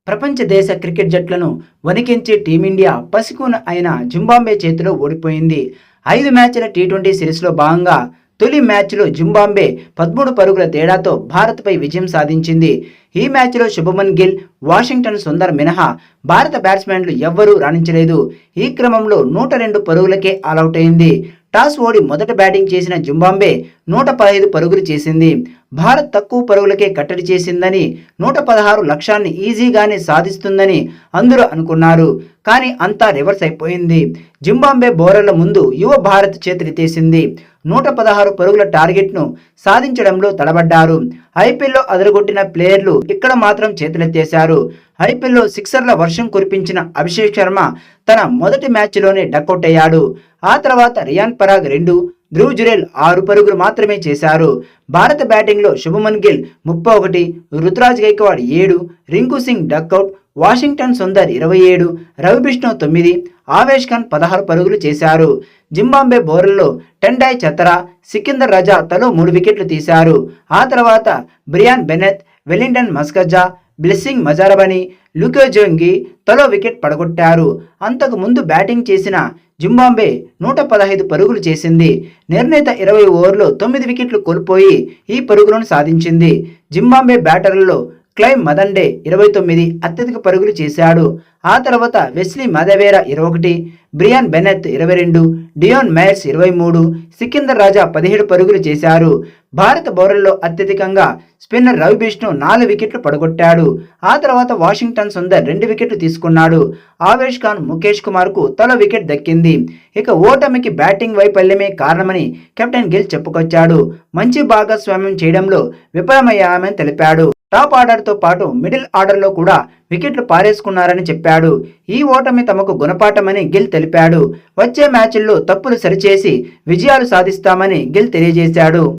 ప్రపంచ దేశ cricket జట్లను వణికించే team India పసికూన అయిన జింబాబ్వే చేతిలో ఓడిపోయింది. 5 మ్యాచ్ల టీ20 సిరీస్లో భాగంగా తొలి మ్యాచ్లో జింబాబ్వే 13 పరుగుల తేడాతో భారత్పై విజయం సాధించింది. ఈ మ్యాచ్లో శుభమన్ గిల్, వాషింగ్టన్ సుందర్ మినహా భారత బ్యాట్స్మెన్లు ఎవ్వరూ రాణించలేదు. ఈ క్రమంలో 102 పరుగులకే ఆలౌట్ అయింది. టాస్ ఓడి మొదట బ్యాటింగ్ చేసిన జింబాబ్వే 115 పరుగులు చేసింది. భారత్ తక్కువ పరుగులకే కట్టడి చేసిందని, 116 లక్ష్యాన్ని ఈజీగానే సాధిస్తుందని అందరూ అనుకున్నారు. కానీ అంతా రివర్స్ అయిపోయింది. జింబాబ్వే బౌలర్ల ముందు యువ భారత్ చేతులెత్తేసింది. 116 పరుగుల టార్గెట్ను సాధించడంలో తడబడ్డారు. ఐపీఎల్లో అదరగొట్టిన ప్లేయర్లు ఇక్కడ మాత్రం చేతులెత్తేశారు. ఐపీఎల్లో సిక్సర్ల వర్షం కురిపించిన అభిషేక్ శర్మ తన మొదటి మ్యాచ్లోనే డకౌట్ అయ్యాడు. ఆ తర్వాత రియాన్ పరాగ్ 2, ధ్రువ్ జురేల్ 6 పరుగులు మాత్రమే చేశారు. భారత బ్యాటింగ్లో శుభమన్ గిల్ 31, రుతురాజ్ గైక్వాడ్ 7, రింకు సింగ్ డకౌట్, వాషింగ్టన్ సుందర్ 27, రవి బిష్ణు 9, ఆవేష్ ఖాన్ 16 పరుగులు చేశారు. జింబాబ్వే బౌలర్లలో టెండాయ్ చతరా, సికిందర్ రజా తలో 3 వికెట్లు తీశారు. ఆ తర్వాత బ్రియాన్ బెనెత్, వెలిండన్ మస్కజా, బ్లెస్సింగ్ మజారబని, లుకోజోంగి తలో వికెట్ పడగొట్టారు. అంతకు ముందు బ్యాటింగ్ చేసిన జింబాబ్వే 115 పరుగులు చేసింది. నిర్ణీత 20 ఓవర్లో 9 వికెట్లు కోల్పోయి ఈ పరుగులను సాధించింది. జింబాబ్వే బ్యాటర్లలో క్లైవ్ మదండే 29 అత్యధిక పరుగులు చేశాడు. ఆ తర్వాత వెస్లీ మదవేరా 21, బ్రియాన్ బెనెత్ 22, డియోన్ మైర్స్ 23, సికిందర్ రాజా 17 పరుగులు చేశారు. భారత బౌలర్లలో అత్యధికంగా స్పిన్నర్ రవి బిష్ణు 4 వికెట్లు పడగొట్టాడు. ఆ తర్వాత వాషింగ్టన్ సుందర్ 2 వికెట్లు తీసుకున్నాడు. ఆవేష్ ఖాన్, ముఖేష్ కుమార్కు తల వికెట్ దక్కింది. ఇక ఓటమికి బ్యాటింగ్ వైఫల్యమే కారణమని కెప్టెన్ గిల్ చెప్పుకొచ్చాడు. మంచి భాగస్వామ్యం చేయడంలో విఫలమయ్యామని తెలిపాడు. టాప్ ఆర్డర్తో పాటు మిడిల్ ఆర్డర్లో కూడా వికెట్లు పారేసుకున్నారని చెప్పాడు. ఈ ఓటమి తమకు గుణపాఠమని గిల్ తెలిపాడు. వచ్చే మ్యాచ్ల్లో తప్పులు సరిచేసి విజయాలు సాధిస్తామని గిల్ తెలియజేశాడు.